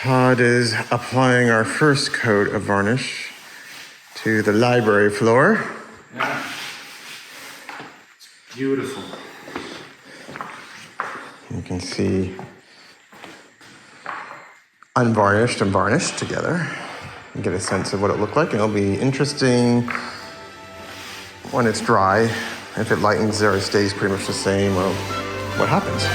Todd is applying our first coat of varnish to the library floor. Yeah. Beautiful. You can see unvarnished and varnished together. You get a sense of what it looked like, and it'll be interesting when it's dry. If it lightens or stays pretty much the same, well, what happens?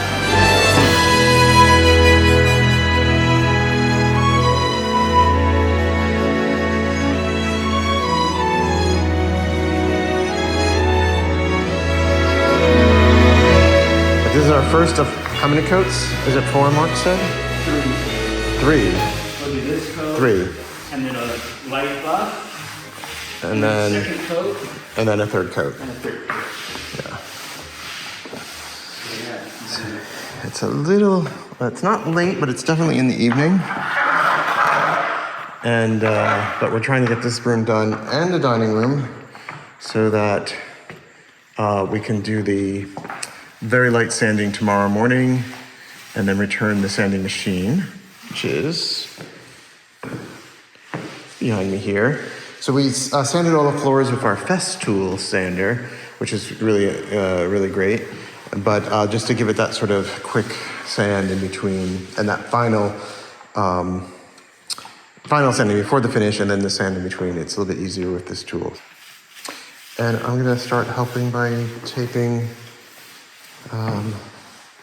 This is our first of how many coats? Is it 4, Mark said? 3. It'll be this coat. 3. And then a light buff. And then second coat. And then a third coat. And a third coat. Yeah. It's a little, it's not late, but it's definitely in the evening. And, but we're trying to get this room done and the dining room so that we can do the very light sanding tomorrow morning and then return the sanding machine, which is behind me here. So we sanded all the floors with our Festool sander, which is really, really great. But just to give it that sort of quick sand in between, and that final sanding before the finish, and then the sand in between, it's a little bit easier with this tool. And I'm gonna start helping by taping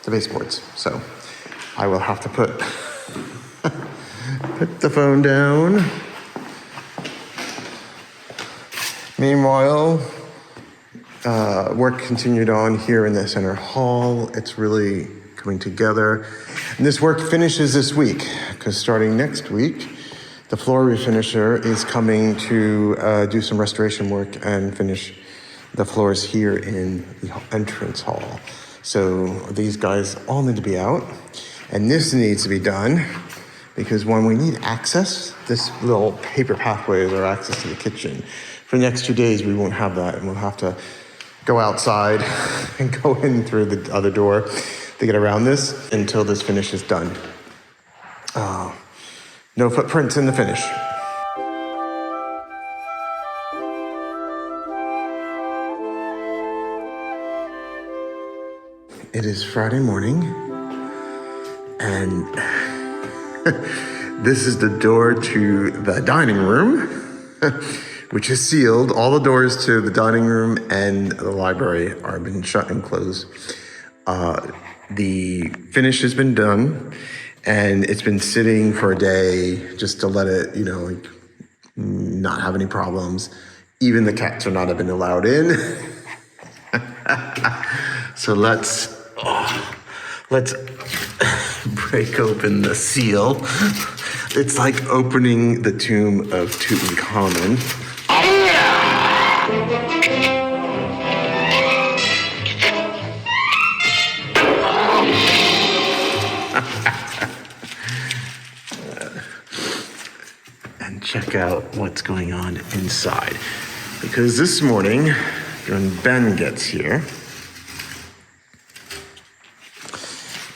the baseboards. So I will have to put the phone down. Meanwhile, work continued on here in the center hall. It's really coming together. And this work finishes this week, because starting next week, the floor refinisher is coming to do some restoration work and finish the floors here in the entrance hall. So these guys all need to be out, and this needs to be done, because when we need access, this little paper pathway is our access to the kitchen. For the next 2 days, we won't have that, and we'll have to go outside and go in through the other door to get around this until this finish is done. No footprints in the finish. It is Friday morning, and this is the door to the dining room, which is sealed. All the doors to the dining room and the library are been shut and closed. The finish has been done, and it's been sitting for a day just to let it, like, not have any problems. Even the cats are not been allowed in. So let's break open the seal. It's like opening the tomb of Tutankhamun. And check out what's going on inside. Because this morning, when Ben gets here,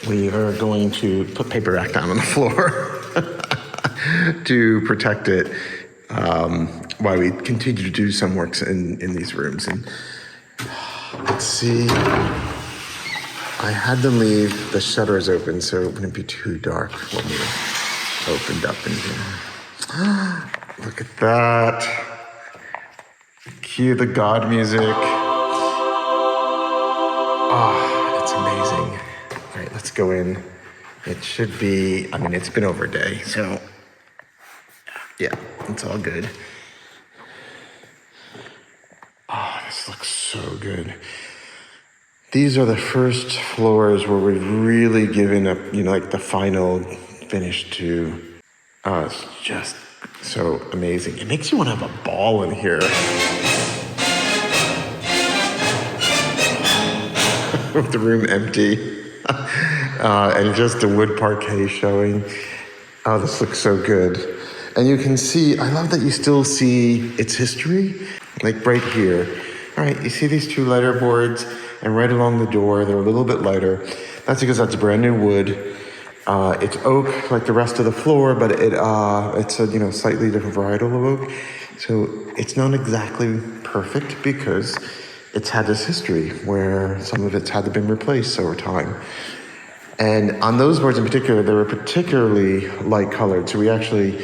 we are going to put paper back down on the floor to protect it while we continue to do some works in these rooms. And let's see, I had them leave the shutters open so it wouldn't be too dark when we opened up in here. Look at that. Cue the God music. It's amazing. All right, let's go in. It should be, it's been over a day, so yeah, it's all good. This looks so good. These are the first floors where we've really given up, like the final finish to. It's just so amazing. It makes you want to have a ball in here. With the room empty. And just the wood parquet showing. Oh, this looks so good. And you can see, I love that you still see its history, like right here. All right, you see these 2 lighter boards, and right along the door, they're a little bit lighter. That's because that's brand new wood. It's oak like the rest of the floor, but it's a slightly different varietal of oak. So it's not exactly perfect because it's had this history where some of it's had to been replaced over time. And on those boards in particular, they were particularly light colored. So we actually,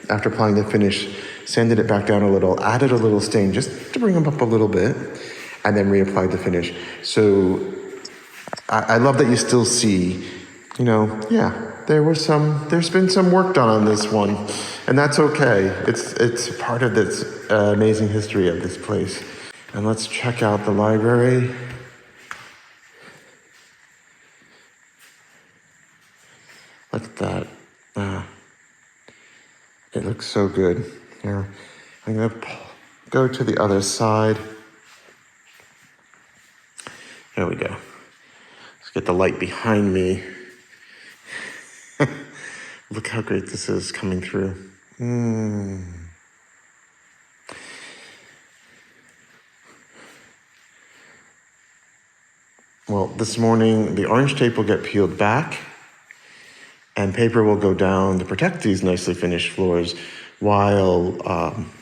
after applying the finish, sanded it back down a little, added a little stain just to bring them up a little bit, and then reapplied the finish. So I love that you still see, there's been some work done on this one, and that's okay. It's part of this amazing history of this place. And let's check out the library. Look at that. It looks so good. Yeah. I'm going to go to the other side. There we go. Let's get the light behind me. Look how great this is coming through. Well, this morning, the orange tape will get peeled back and paper will go down to protect these nicely finished floors while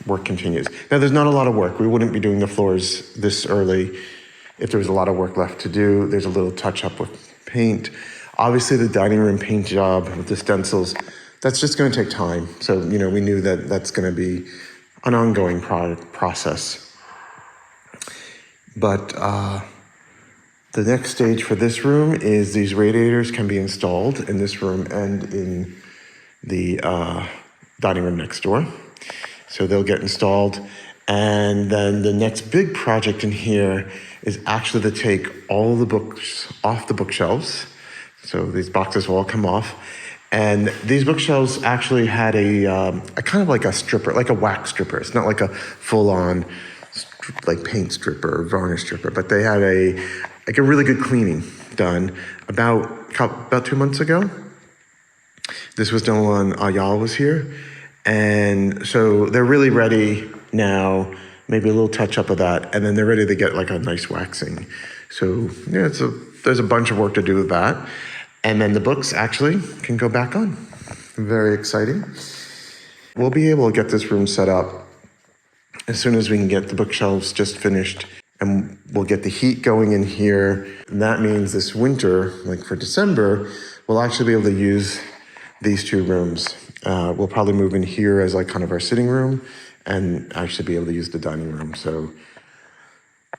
work continues. Now, there's not a lot of work. We wouldn't be doing the floors this early if there was a lot of work left to do. There's a little touch up with paint. Obviously, the dining room paint job with the stencils, that's just going to take time. So, we knew that that's going to be an ongoing process. But the next stage for this room is these radiators can be installed in this room and in the dining room next door. So they'll get installed. And then the next big project in here is actually to take all the books off the bookshelves. So these boxes will all come off. And these bookshelves actually had a kind of like a stripper, like a wax stripper. It's not like a full-on like paint stripper or varnish stripper, but they had a really good cleaning done about 2 months ago. This was done when Ayal was here. And so they're really ready now, maybe a little touch up of that, and then they're ready to get like a nice waxing. So yeah, there's a bunch of work to do with that. And then the books actually can go back on. Very exciting. We'll be able to get this room set up as soon as we can get the bookshelves just finished, and we'll get the heat going in here. And that means this winter, like for December, we'll actually be able to use these two rooms. We'll probably move in here as like kind of our sitting room and actually be able to use the dining room. So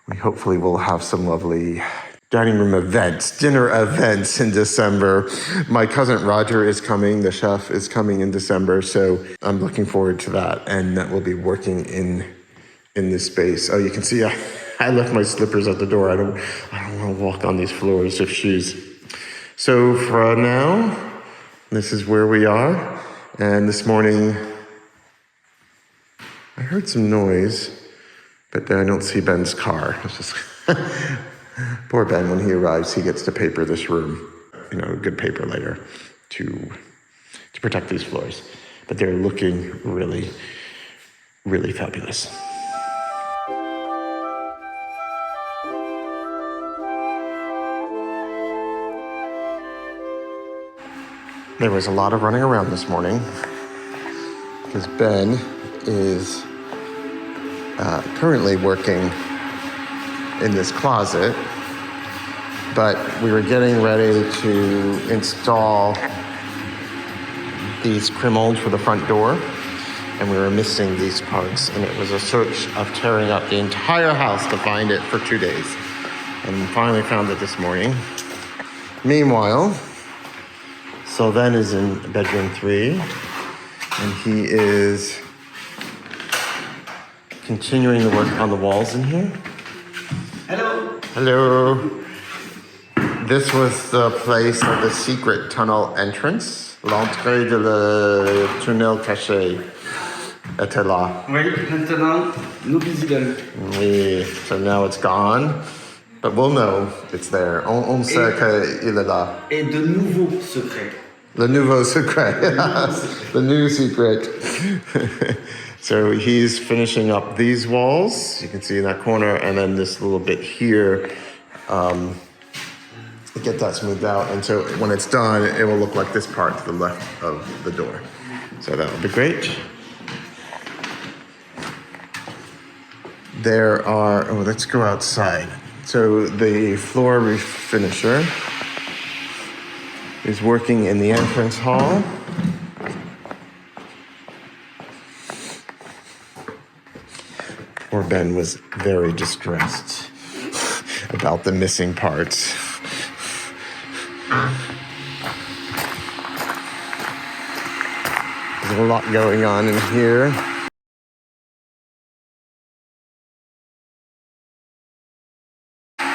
we hopefully will have some lovely dining room events, dinner events in December. My cousin Roger is coming, the chef is coming in December. So I'm looking forward to that. And that will be working in this space. Oh, you can see I left my slippers at the door. I don't want to walk on these floors with shoes. So for now, this is where we are. And this morning, I heard some noise, but I don't see Ben's car. It's just poor Ben, when he arrives, he gets to paper this room, a good paper layer to protect these floors. But they're looking really, really fabulous. There was a lot of running around this morning because Ben is currently working in this closet, but we were getting ready to install these crim molds for the front door, and we were missing these parts, and it was a search of tearing up the entire house to find it for 2 days, and finally found it this morning. Meanwhile, Sylvain is in bedroom 3, and he is continuing the work on the walls in here. Hello. Hello. This was the place of the secret tunnel entrance. L'entrée de le tunnel caché était là. Oui, maintenant, nous visible. Oui, so now it's gone, but we'll know it's there. On sait qu'il est là. Et de nouveaux secrets. Le nouveau secret. The new secret. So he's finishing up these walls. You can see in that corner, and then this little bit here get that smoothed out. And so when it's done, it will look like this part to the left of the door. So that will be great. There are, oh, let's go outside. So the floor refinisher is working in the entrance hall. Poor Ben was very distressed about the missing parts. There's a lot going on in here.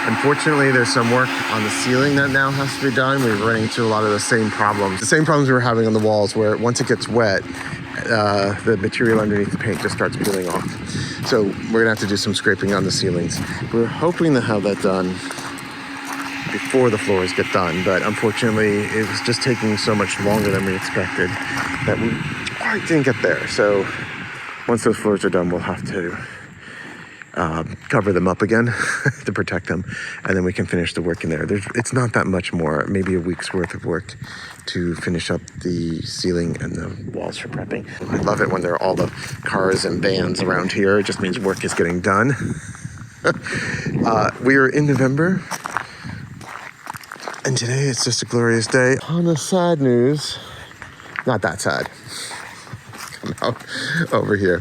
Unfortunately, there's some work on the ceiling that now has to be done. We're running into a lot of the same problems. The same problems we were having on the walls, where once it gets wet, the material underneath the paint just starts peeling off. So we're gonna have to do some scraping on the ceilings. We're hoping to have that done before the floors get done, but unfortunately it was just taking so much longer than we expected that we quite didn't get there. So once those floors are done, we'll have to cover them up again to protect them, and then we can finish the work in there. It's not that much more, maybe a week's worth of work to finish up the ceiling and the walls for prepping. I love it when there are all the cars and vans around here. It just means work is getting done. We are in November, and today it's just a glorious day. On the sad news, not that sad. Come out over here.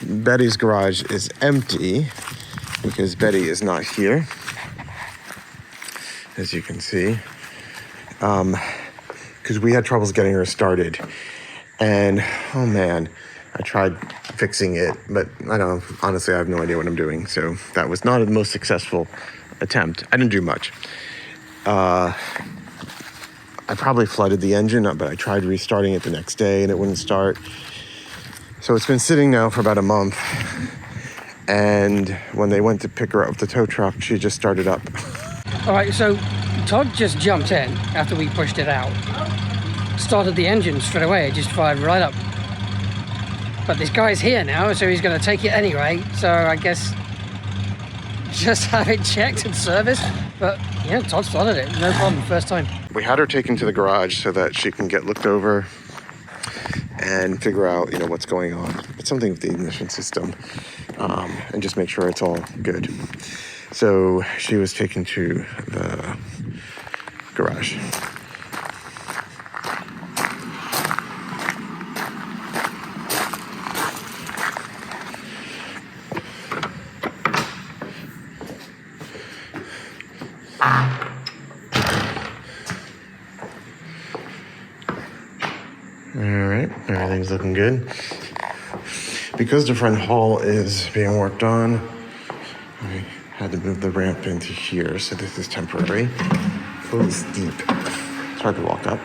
Betty's garage is empty because Betty is not here, as you can see, because we had troubles getting her started. And oh man, I tried fixing it, but honestly, I have no idea what I'm doing. So that was not the most successful attempt. I didn't do much. I probably flooded the engine, but I tried restarting it the next day and it wouldn't start. So it's been sitting now for about a month. And when they went to pick her up with the tow truck, she just started up. All right, so Todd just jumped in after we pushed it out. Started the engine straight away, it just fired right up. But this guy's here now, so he's gonna take it anyway. So I guess just have it checked and serviced. But yeah, Todd started it, no problem, first time. We had her taken to the garage so that she can get looked over and figure out, what's going on. It's something with the ignition system, and just make sure it's all good. So she was taken to the garage. All right, everything's looking good. Because the front hall is being worked on, I had to move the ramp into here, so this is temporary. It's a little steep. It's hard to walk up.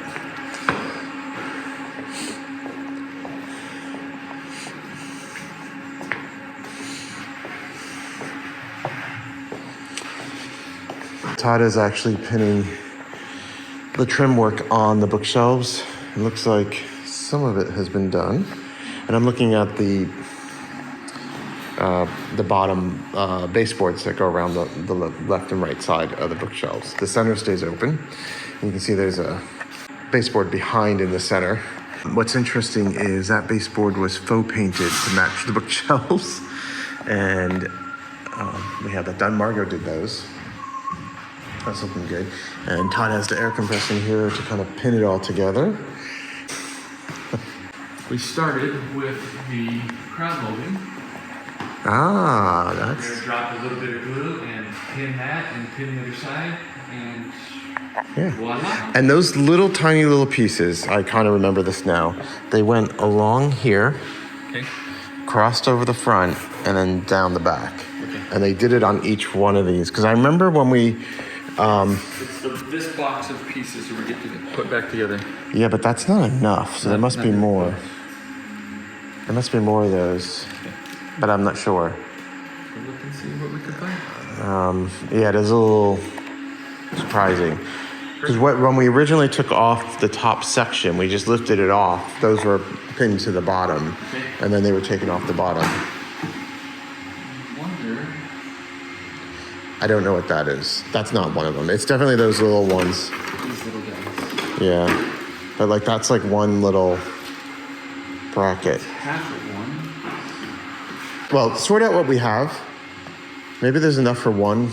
Todd is actually pinning the trim work on the bookshelves. It looks like some of it has been done. And I'm looking at the bottom baseboards that go around the left and right side of the bookshelves. The center stays open. You can see there's a baseboard behind in the center. What's interesting is that baseboard was faux painted to match the bookshelves. And we had that done. Margot did those. That's looking good. And Todd has the air compressor in here to kind of pin it all together. We started with the crown molding. Ah, We're that's... gonna drop a little bit of glue and pin that and pin the other side, and Yeah. voila. And those little tiny little pieces, I kind of remember this now. They went along here, Okay. crossed over the front, and then down the back. Okay. And they did it on each one of these. Because I remember when we... It's this box of pieces that we get to put back together. Yeah, but that's not enough. So there must be more. There must be more of those. But I'm not sure. We'll look and see what we can find. Yeah, it is a little surprising. Because when we originally took off the top section, we just lifted it off. Those were pinned to the bottom. Okay. And then they were taken off the bottom. Wonder. I don't know what that is. That's not one of them. It's definitely those little ones. These little guys. Yeah. But like that's like one little bracket. Half of one. Well, sort out what we have. Maybe there's enough for one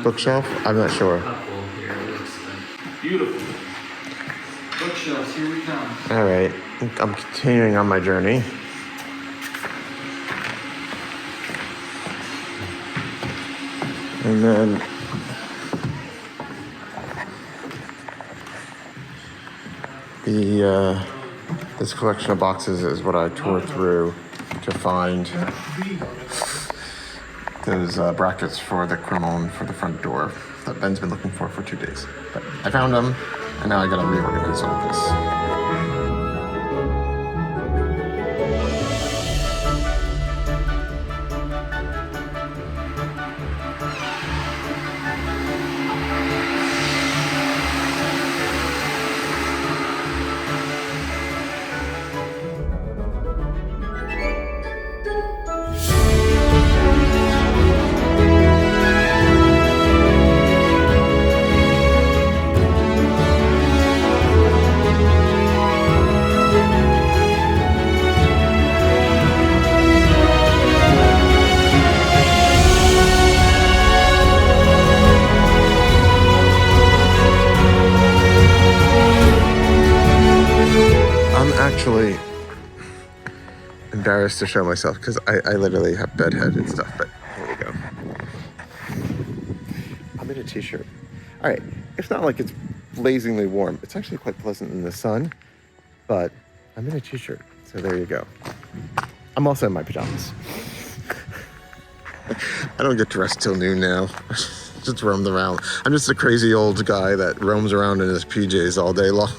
bookshelf. I'm not sure. Couple here, it looks like. Beautiful. Bookshelves, here we come. All right. I'm continuing on my journey. And then this collection of boxes is what I tore through to find those brackets for the cremon for the front door that Ben's been looking for 2 days. But I found them, and now I gotta reorganize all of this. Actually embarrassed to show myself because I literally have bedhead and stuff, but here we go. I'm in a t-shirt. All right, it's not like it's blazingly warm. It's actually quite pleasant in the sun, but I'm in a t-shirt, so there you go. I'm also in my pajamas. I don't get dressed till noon now. Just roam around. I'm just a crazy old guy that roams around in his PJs all day long.